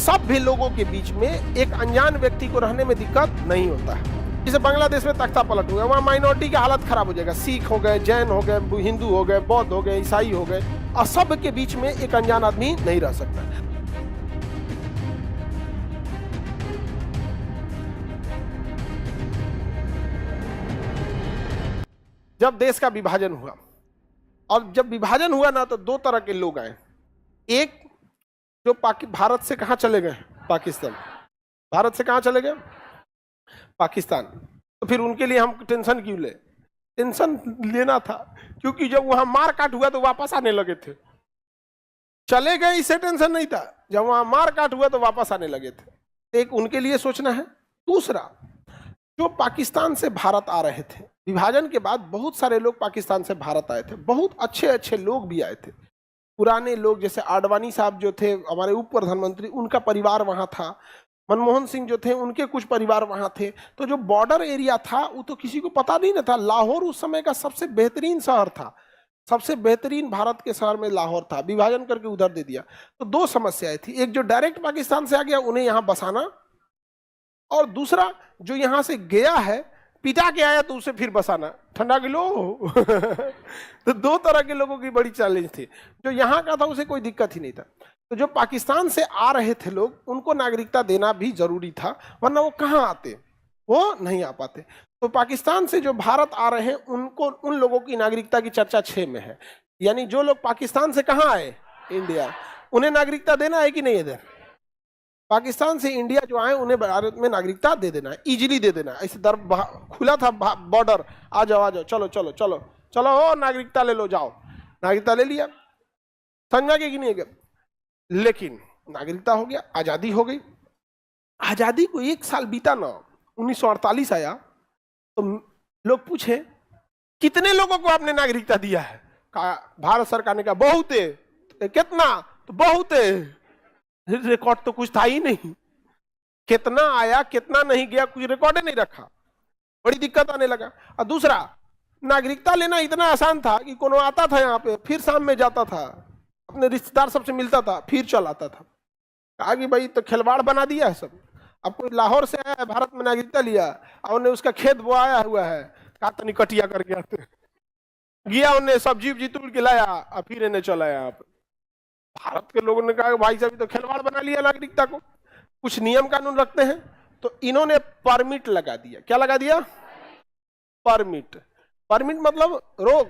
सभ्य लोगों के बीच में एक अनजान व्यक्ति को रहने में दिक्कत नहीं होता है। जैसे बांग्लादेश में तख्ता पलट हो गया, वहाँ माइनॉरिटी की हालत खराब हो जाएगा। सिख हो गए, जैन हो गए, हिंदू हो गए, बौद्ध हो गए, ईसाई हो गए, और सभ्य के बीच में एक अनजान आदमी नहीं रह सकता। जब देश का विभाजन हुआ, और जब विभाजन हुआ ना, तो दो तरह के लोग आए। एक जो भारत से कहाँ चले गए, पाकिस्तान। भारत से कहाँ चले गए, पाकिस्तान। तो फिर उनके लिए हम टेंशन क्यों ले? टेंशन लेना था क्योंकि जब वहां मार काट हुआ तो वापस आने लगे थे। चले गए इससे टेंशन नहीं था, जब वहां मार काट हुआ तो वापस आने लगे थे। एक उनके लिए सोचना है। दूसरा, जो पाकिस्तान से भारत आ रहे थे, विभाजन के बाद बहुत सारे लोग पाकिस्तान से भारत आए थे, बहुत अच्छे अच्छे लोग भी आए थे। पुराने लोग, जैसे आडवाणी साहब जो थे हमारे उप प्रधानमंत्री, उनका परिवार वहां था। मनमोहन सिंह जो थे, उनके कुछ परिवार वहां थे। तो जो बॉर्डर एरिया था वो तो किसी को पता नहीं ना था। लाहौर उस समय का सबसे बेहतरीन शहर था, सबसे बेहतरीन भारत के शहर में लाहौर था। विभाजन करके उधर दे दिया। तो दो समस्याएं थी, एक जो डायरेक्ट पाकिस्तान से आ गया उन्हें यहाँ बसाना, और दूसरा जो यहाँ से गया है पिटा के आया तो उसे फिर बसाना। ठंडा किलो तो दो तरह के लोगों की बड़ी चैलेंज थी। जो यहाँ का था उसे कोई दिक्कत ही नहीं था। तो जो पाकिस्तान से आ रहे थे लोग, उनको नागरिकता देना भी जरूरी था, वरना वो कहाँ आते, वो नहीं आ पाते। तो पाकिस्तान से जो भारत आ रहे हैं उनको, उन लोगों की नागरिकता की चर्चा 6 में है। यानी जो लोग पाकिस्तान से कहाँ आए, इंडिया, उन्हें नागरिकता देना है कि नहीं है? पाकिस्तान से इंडिया जो आए उन्हें भारत में नागरिकता दे देना है, इजीली दे देना है। ऐसे दर खुला था बॉर्डर, आ जाओ चलो चलो चलो चलो, ओ नागरिकता ले लो, जाओ। नागरिकता ले लिया, समझा कि नहीं है? लेकिन नागरिकता हो गया, आजादी हो गई। आजादी को 1 साल बीता ना, 1948 आया, तो लोग पूछे कितने लोगों को आपने नागरिकता दिया है? कहा, भारत सरकार ने कहा बहुत है। कितना? तो बहुत है। रिकॉर्ड तो कुछ था ही नहीं, कितना आया कितना नहीं गया, कुछ रिकॉर्ड नहीं रखा। बड़ी दिक्कत आने लगा। और दूसरा, नागरिकता लेना इतना आसान था कि कोनो आता था यहाँ पे, फिर शाम में जाता था, अपने रिश्तेदार सबसे मिलता था, फिर चल आता था। कहा कि भाई तो खिलवाड़ बना दिया है सब। अब कोई लाहौर से आया, भारत में नागरिकता लिया, और उन्हें उसका खेत बोआया हुआ है, कहा तनी कटिया करके आते, गया उन्हें सब्जी उब्जी तोड़ के लाया, और फिर इन्हें चला यहाँ पे। भारत के लोगों ने कहा भाई साहब तो खिलवाड़ बना लिया नागरिकता को, कुछ नियम कानून रखते हैं। तो इन्होंने परमिट लगा दिया। क्या लगा दिया? परमिट। परमिट मतलब रोक,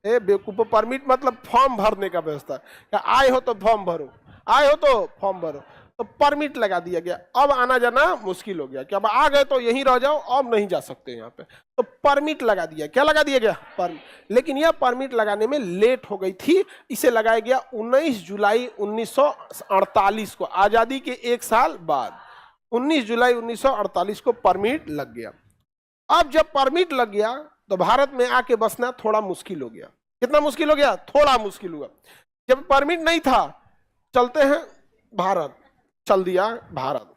ए बेवकूफ, परमिट मतलब फॉर्म भरने का व्यवस्था। क्या आए हो तो फॉर्म भरो, आए हो तो फॉर्म भरो। तो परमिट लगा दिया गया। अब आना जाना मुश्किल हो गया कि अब आ गए तो यहीं रह जाओ, अब नहीं जा सकते यहाँ पे। तो परमिट लगा दिया। क्या लगा दिया गया? परमिट। लेकिन यह परमिट लगाने में लेट हो गई थी। इसे लगाया गया 19 जुलाई 1948 को, आजादी के 1 साल बाद 19 जुलाई 1948 को परमिट लग गया। अब जब परमिट लग गया तो भारत में आके बसना थोड़ा मुश्किल हो गया। कितना मुश्किल हो गया? थोड़ा मुश्किल हुआ। जब परमिट नहीं था, चलते हैं भारत, चल दिया भारत।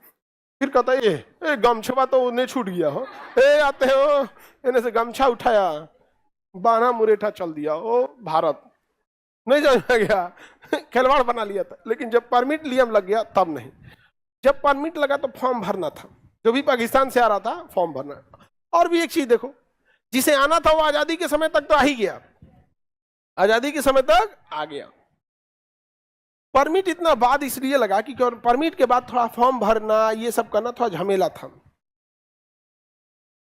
फिर कहता है ये गमछा तो उन्हें छूट गया हो, ए आते हो, इन्हें से गमछा उठाया, बाना मुरेठा चल दिया, ओ भारत नहीं जाना गया, खिलवाड़ बना लिया था। लेकिन जब परमिट लियम लग गया तब नहीं। जब परमिट लगा तो फॉर्म भरना था, जो भी पाकिस्तान से आ रहा था फॉर्म भरना। और भी एक चीज देखो, जिसे आना था वो आजादी के समय तक तो आ ही गया, आजादी के समय तक आ गया। परमिट इतना बाद इसलिए लगा कि परमिट के बाद थोड़ा फॉर्म भरना, ये सब करना थोड़ा झमेला था।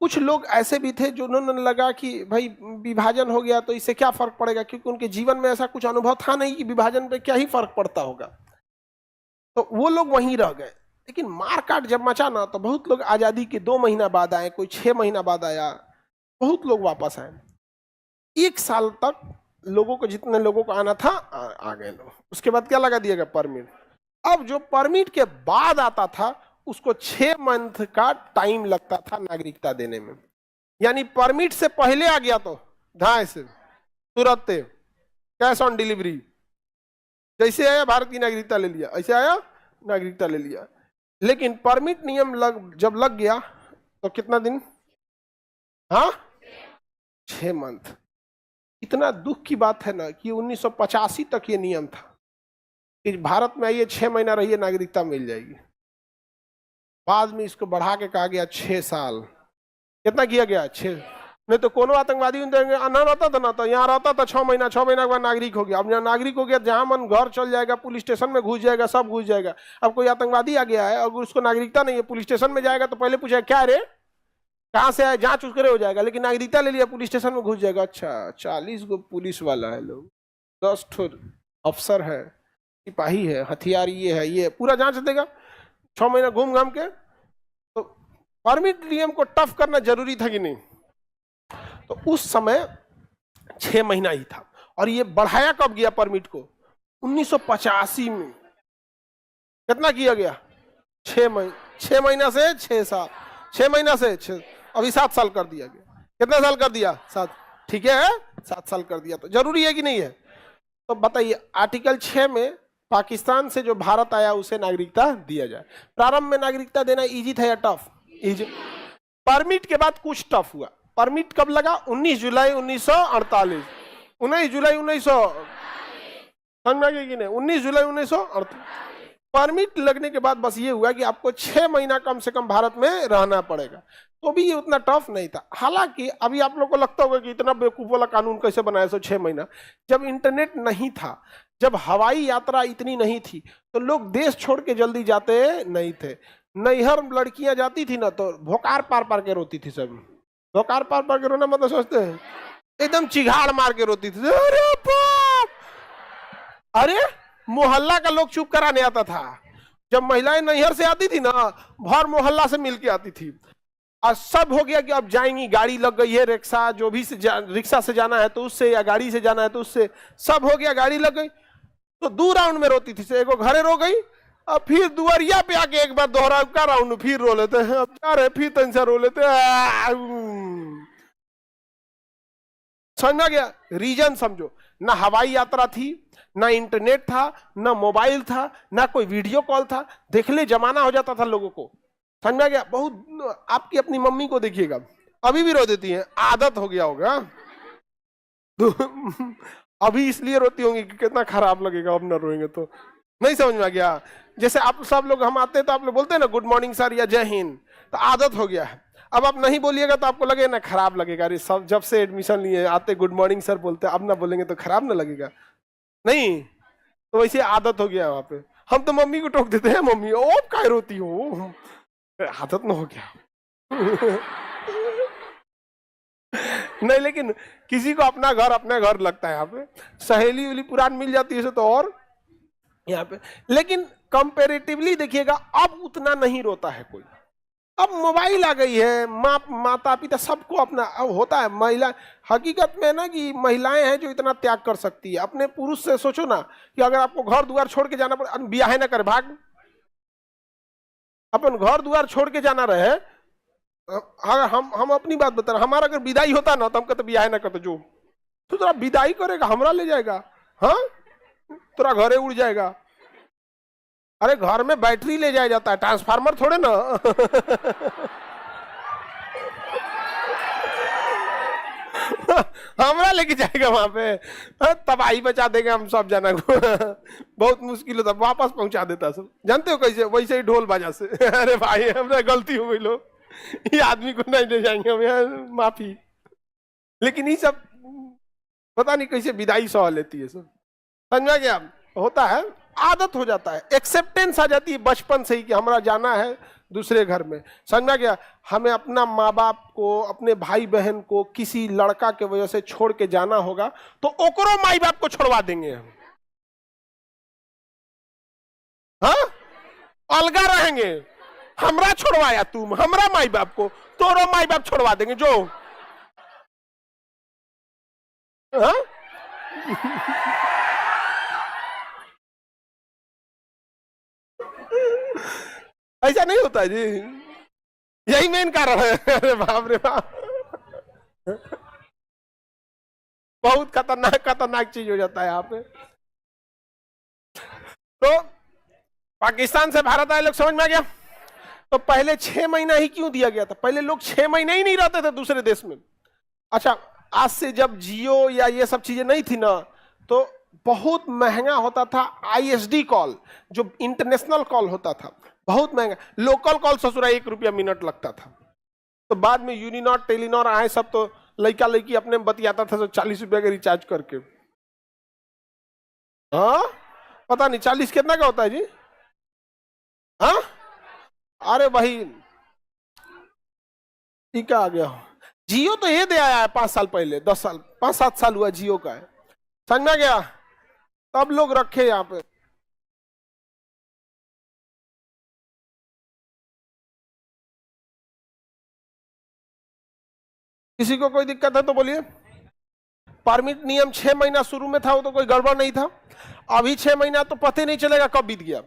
कुछ लोग ऐसे भी थे जो उन्होंने लगा कि भाई विभाजन हो गया तो इससे क्या फर्क पड़ेगा, क्योंकि उनके जीवन में ऐसा कुछ अनुभव था नहीं कि विभाजन पे क्या ही फर्क पड़ता होगा। तो वो लोग वहीं रह गए। लेकिन मारकाट जब मचा ना, तो बहुत लोग आजादी के 2 महीना बाद आए, कोई 6 महीना बाद आया, बहुत लोग वापस आए। 1 साल तक लोगों को, जितने लोगों को आना था आ गए लोग। उसके बाद क्या लगा दिया गया? परमिट। अब जो परमिट के बाद आता था उसको 6 मंथ का टाइम लगता था नागरिकता देने में। यानी परमिट से पहले आ गया तो धाए से तुरंत कैश ऑन डिलीवरी, जैसे आया भारत की नागरिकता ले लिया, ऐसे आया नागरिकता ले लिया। लेकिन परमिट नियम जब लग गया तो कितना दिन? हाँ, 6 मंथ। इतना दुख की बात है ना कि 1985 तक ये नियम था कि भारत में आइए 6 महीना रहिए नागरिकता मिल जाएगी। बाद में इसको बढ़ा के कहा गया 6 साल। कितना किया गया? 6। नहीं तो कोनो आतंकवादी ना रहता था ना, तो यहाँ रहता था 6 महीना, 6 महीना के बाद नागरिक हो गया। अब यहाँ नागरिक हो गया, जहां मन घर चल जाएगा, पुलिस स्टेशन में घुस जाएगा, सब घुस जाएगा। अब कोई आतंकवादी आ गया है, अगर उसको नागरिकता नहीं है, पुलिस स्टेशन में जाएगा तो पहले पूछेगा क्या रे, कहाँ से आए, जांच उसके हो जाएगा। लेकिन नागरिकता ले लिया, पुलिस स्टेशन में घुस जाएगा। अच्छा 40 गो पुलिस वाला है लोग, 10 ठो अफसर है, सिपाही है, हथियार ये है, ये पूरा जांच देगा 6 महीना घूम घाम के। तो परमिट नियम को टफ करना जरूरी था कि नहीं? तो उस समय 6 महीना ही था। और ये बढ़ाया कब गया परमिट को? 1985 में। कितना किया गया? 6 महीना से 6 साल, 6 महीना से 6, अभी 7 साल कर दिया गया। कितना साल कर दिया? 7। ठीक है, 7 साल कर दिया। तो जरूरी है कि नहीं है? तो बताइए, आर्टिकल 6 में पाकिस्तान से जो भारत आया उसे नागरिकता दिया जाए। प्रारंभ में नागरिकता देना इजी था या टफ? इजी। परमिट के बाद कुछ टफ हुआ। परमिट कब लगा? 19 जुलाई 1948। 19 जुलाई 1900, समझ में आ गया कि नहीं? 19 जुलाई 1948 परमिट लगने के बाद बस ये हुआ कि आपको 6 महीना कम से कम भारत में रहना पड़ेगा। तो भी ये उतना टफ नहीं था। हालांकि अभी आप लोग को लगता होगा कि इतना बेवकूफ वाला कानून कैसे बनाया? 6 महीना, जब इंटरनेट नहीं था, जब हवाई यात्रा इतनी नहीं थी, तो लोग देश छोड़ के जल्दी जाते नहीं थे। नैहर लड़कियां जाती थी ना, तो भोकार पार पार के रोती थी। सब भोकार पार पार के रोना मतलब सोचते हैं एकदम चिघाड़ मार के रोती थी। अरे बाप! अरे मोहल्ला का लोग चुप कराने आता था। जब महिलाएं नैहर से आती थी ना, भर मोहल्ला से मिलके आती थी। और सब हो गया कि अब जाएंगी, गाड़ी लग गई है, रिक्शा जो भी रिक्शा से जाना है तो उससे, या गाड़ी से जाना है तो उससे, सब हो गया, गाड़ी लग गई। तो 2 राउंड में रोती थी। एगो घरे रो गई, अब फिर दुआरिया पे आके एक बार दोहरा का राउंड फिर रो लेते हैं। अब क्या रहे, फिर तन से रो लेते हैं। समझ में आ गया? रीजन समझो, ना हवाई यात्रा थी, ना इंटरनेट था, ना मोबाइल था, ना कोई वीडियो कॉल था। देख ले जमाना हो जाता था लोगों को। समझ में आ गया? बहुत। आपकी अपनी मम्मी को देखिएगा, अभी भी रो देती हैं, आदत हो गया होगा। अभी इसलिए रोती होंगी कि कितना खराब लगेगा अब ना रोएंगे तो। नहीं समझ में आ गया? जैसे आप सब लोग, हम आते हैं तो आप लोग बोलते हैं ना गुड मॉर्निंग सर या जय हिंद, तो आदत हो गया है। अब आप नहीं बोलिएगा तो आपको लगेगा ना खराब लगेगा। अरे सब जब से एडमिशन लिए आते गुड मॉर्निंग सर बोलते, अब ना बोलेंगे तो खराब ना लगेगा? नहीं, तो वैसे आदत हो गया वहां पे। हम तो मम्मी को टोक देते हैं, मम्मी ओ काय रोती हो, आदत ना हो गया। नहीं, लेकिन किसी को अपना घर लगता है। यहाँ पे सहेली उली पुरानी मिल जाती है तो और यहाँ पे, लेकिन कंपैरेटिवली देखिएगा अब उतना नहीं रोता है कोई। अब मोबाइल आ गई है, माता पिता सबको अपना अब होता है। महिला हकीकत में ना कि महिलाएं हैं जो इतना त्याग कर सकती है। अपने पुरुष से सोचो ना कि अगर आपको घर द्वार छोड़ के जाना पड़े, ब्याह ना करे भाग, अपन घर द्वार छोड़ के जाना रहे। अगर हम अपनी बात बता रहे, हमारा अगर विदाई होता ना तो हम कहते ब्याह ना करते, जो तो तेरा विदाई करेगा हमरा ले जाएगा, हाँ तेरा घरे उड़ जाएगा। अरे घर में बैटरी ले जाया जाता है, ट्रांसफार्मर थोड़े ना। हमरा लेके जाएगा वहां पे, तबाही बचा देगा हम सब जना को। बहुत मुश्किल होता, वापस पहुंचा देता सब। जानते हो कैसे? वैसे ही ढोल बाजा से। अरे भाई हमरा गलती हो गई, लो ये आदमी को नहीं ले जाएंगे हम यार, माफी। लेकिन ये सब पता नहीं कैसे विदाई सह लेती है सब। समझ में गया? होता है, आदत हो जाता है, एक्सेप्टेंस आ जाती है बचपन से ही कि हमारा जाना है दूसरे घर में। समझ में गया? हमें अपना माँ बाप को, अपने भाई बहन को किसी लड़का के वजह से छोड़ के जाना होगा तो ओकरो माई बाप को छोड़वा देंगे हम, हाँ अलगा रहेंगे। हमरा छोड़वाया तुम, हमरा माई बाप को, तोरो माई बाप छोड़वा देंगे जो, हाँ? ऐसा नहीं होता जी, यही मेन कारण है। अरे बाप रे बाप, बहुत खतरनाक चीज हो जाता है यहाँ पे। तो पाकिस्तान से भारत आए लोग, समझ में आ गया? तो पहले 6 महीना ही क्यों दिया गया था? पहले लोग 6 महीना ही नहीं रहते थे दूसरे देश में। अच्छा, आज से जब जियो या ये सब चीजें नहीं थी ना, तो बहुत महंगा होता था आईएसडी कॉल, जो इंटरनेशनल कॉल होता था, बहुत महंगा। लोकल कॉल ससुरा 1 रुपया मिनट लगता था। तो बाद में यूनिनॉट टेलीनॉर आए सब, तो लड़का लड़की अपने बतियाता था तो 40 रुपया का रिचार्ज करके। हाँ, पता नहीं 40 कितना का होता है जी? हाँ, अरे भाई ठीक आ गया। जियो तो ये दे आया है 5 साल पहले, 10 साल, 5-7 साल हुआ जियो का है, समझ में गया? तब लोग रखे यहाँ पे। किसी को कोई दिक्कत है तो बोलिए। परमिट नियम 6 महीना शुरू में था, वो तो कोई गड़बड़ नहीं था। अभी 6 महीना तो पता नहीं चलेगा कब बीत गया।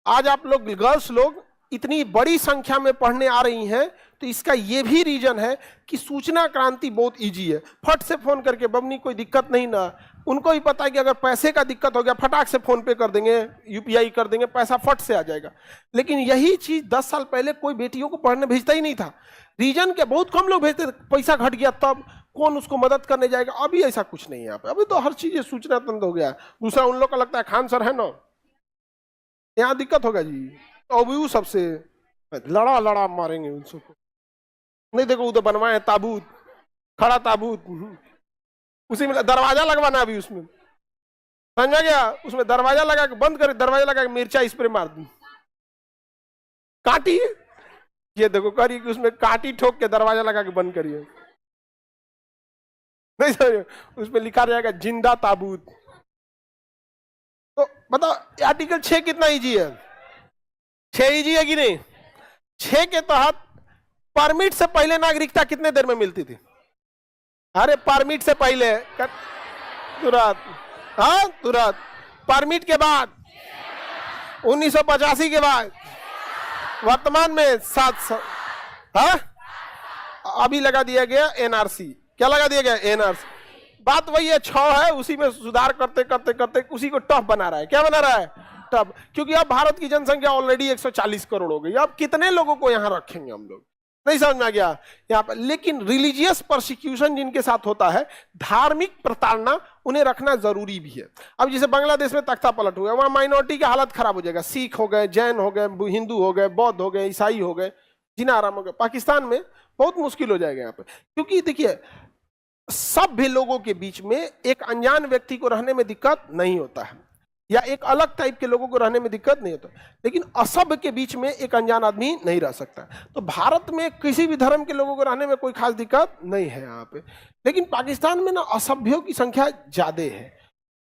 आज आप लोग गर्ल्स लोग इतनी बड़ी संख्या में पढ़ने आ रही हैं, तो इसका ये भी रीजन है कि सूचना क्रांति बहुत इजी है। फट से फोन करके बबनी कोई दिक्कत नहीं ना, उनको ही पता है कि अगर पैसे का दिक्कत हो गया फटाक से फोन पे कर देंगे, यूपीआई कर देंगे, पैसा फट से आ जाएगा। लेकिन यही चीज 10 साल पहले कोई बेटियों को पढ़ने भेजता ही नहीं था। रीजन के बहुत कम लोग भेजते थे, पैसा घट गया तब कौन उसको मदद करने जाएगा। अभी ऐसा कुछ नहीं है यहाँ पे, अभी तो हर चीज सूचना तंत्र हो गया है। दूसरा, उन लोग का लगता है खान सर है ना, यहाँ दिक्कत होगा जी, तो अभी सबसे लड़ा मारेंगे उन सबको। नहीं देखो उधर बनवाए ताबूत, खड़ा ताबूत, उसी में दरवाजा लगवाना अभी उसमें, समझा गया? उसमें दरवाजा लगा के बंद करे, दरवाजा लगा के मिर्चा स्प्रे मार दी, काटी, ये देखो करिए कि उसमें काटी ठोक के दरवाजा लगा के बंद करिए। नहीं समझे? उसमें लिखा रहेगा जिंदा ताबूत। तो बताओ आर्टिकल 6 कितना इजी है? 6 इजी है कि नहीं? 6 के तहत परमिट से पहले नागरिकता कितने देर में मिलती थी? अरे परमिट से पहले तुरंत, हाँ तुरंत। परमिट के बाद 1985 के बाद वर्तमान में 700, हाँ अभी लगा दिया गया एनआरसी। क्या लगा दिया गया? एनआरसी। बात वही है, 6 है, उसी में सुधार करते करते करते उसी को टफ बना रहा है। क्या बना रहा है? टफ। क्योंकि अब भारत की जनसंख्या ऑलरेडी 140 करोड़ हो गई, अब कितने लोगों को यहां रखेंगे हम लोग? नहीं समझ में आ गया यहाँ पर। लेकिन रिलीजियस परसिक्यूशन जिनके साथ होता है, धार्मिक प्रताड़ना, उन्हें रखना जरूरी भी है। अब जैसे बांग्लादेश में तख्ता पलट हुआ, वहां माइनॉरिटी की हालत खराब हो जाएगा, सिख हो गए, जैन हो गए, हिंदू हो गए, बौद्ध हो गए, ईसाई हो गए, जिना आराम हो गए। पाकिस्तान में बहुत मुश्किल हो जाएगा यहाँ पे, क्योंकि देखिए सभ्य लोगों के बीच में एक अनजान व्यक्ति को रहने में दिक्कत नहीं होता है, या एक अलग टाइप के लोगों को रहने में दिक्कत नहीं होता, लेकिन असभ्य के बीच में एक अनजान आदमी नहीं रह सकता। तो भारत में किसी भी धर्म के लोगों को रहने में कोई खास दिक्कत नहीं है यहाँ पे। लेकिन पाकिस्तान में ना असभ्यों की संख्या ज्यादा है,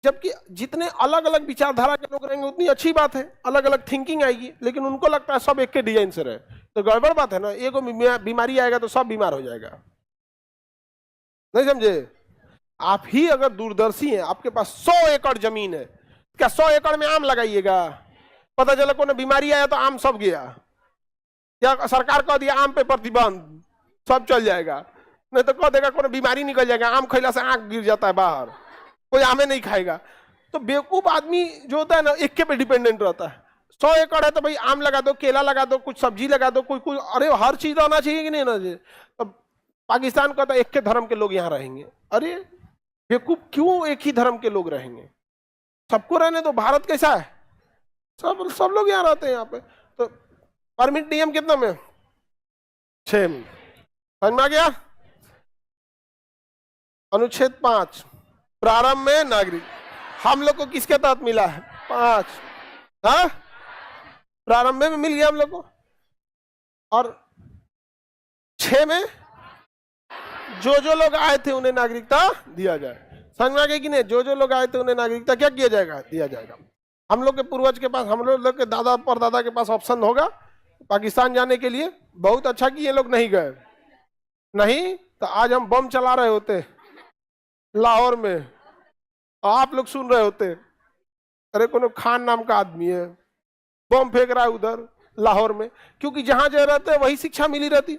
जबकि जितने अलग अलग विचारधारा के लोग रहेंगे उतनी अच्छी बात है, अलग अलग थिंकिंग आएगी। लेकिन उनको लगता है सब एक के डिजाइन से रहे, तो गड़बड़ बात है ना। एक बीमारी आएगा तो सब बीमार हो जाएगा, नहीं समझे? आप ही अगर दूरदर्शी हैं, आपके पास 100 एकड़ जमीन है, क्या 100 एकड़ में आम लगाइएगा? पता चला कोई बीमारी आया तो आम सब गया, या सरकार कह दिया आम पे प्रतिबंध, सब चल जाएगा? नहीं तो कह देगा कोई बीमारी निकल जाएगा, आम खैला से आंख गिर जाता है बाहर, कोई आमे नहीं खाएगा। तो बेवकूफ आदमी जो होता है ना, एक पे डिपेंडेंट रहता है। 100 एकड़ है तो भाई आम लगा दो, केला लगा दो, कुछ सब्जी लगा दो, कोई अरे हर चीज होना चाहिए कि नहीं होना चाहिए? तो पाकिस्तान का तो एक के धर्म के लोग यहाँ रहेंगे। अरे बेवकूफ, क्यों एक ही धर्म के लोग रहेंगे? सबको रहने दो। भारत कैसा है? सब लोग यहाँ रहते हैं यहाँ पे। तो परमिट नियम कितना में? 6 में। समझ में आ गया? अनुच्छेद 5 प्रारंभ में नागरिक, हम लोग को किसके तहत मिला है? 5, हाँ प्रारंभ में मिल गया हम लोग को। और 6 में जो लोग आए थे उन्हें नागरिकता दिया जाए। समझ में आ गया कि नहीं? जो लोग आए थे उन्हें नागरिकता क्या किया जाएगा? दिया जाएगा। हम लोग के पूर्वज के पास, हम लोग के दादा परदादा के पास ऑप्शन होगा पाकिस्तान जाने के लिए। बहुत अच्छा कि ये लोग नहीं गए, नहीं तो आज हम बम चला रहे होते लाहौर में, आप लोग सुन रहे होते अरे कोनो खान नाम का आदमी है बम फेंक रहा है उधर लाहौर में, क्योंकि जहां जो रहते वही शिक्षा मिली रहती।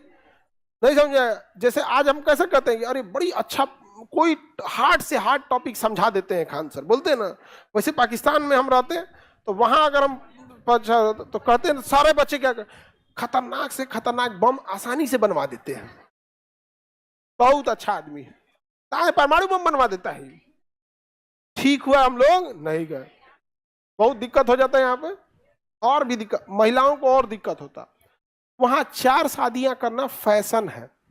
नहीं समझे? जैसे आज हम कैसे कहते हैं कि अरे बड़ी अच्छा, कोई हार्ड से हार्ड टॉपिक समझा देते हैं खान सर, बोलते हैं ना, वैसे पाकिस्तान में हम रहते हैं तो वहां अगर हम तो कहते हैं सारे बच्चे क्या खतरनाक से खतरनाक बम आसानी से बनवा देते हैं। बहुत अच्छा आदमी है, परमाणु बम बनवा देता है। ठीक हुआ हम लोग नहीं गए। बहुत दिक्कत हो जाता है यहाँ पे, और भी दिक्कत, महिलाओं को और दिक्कत होता। वहां 4 शादियां करना फैशन है।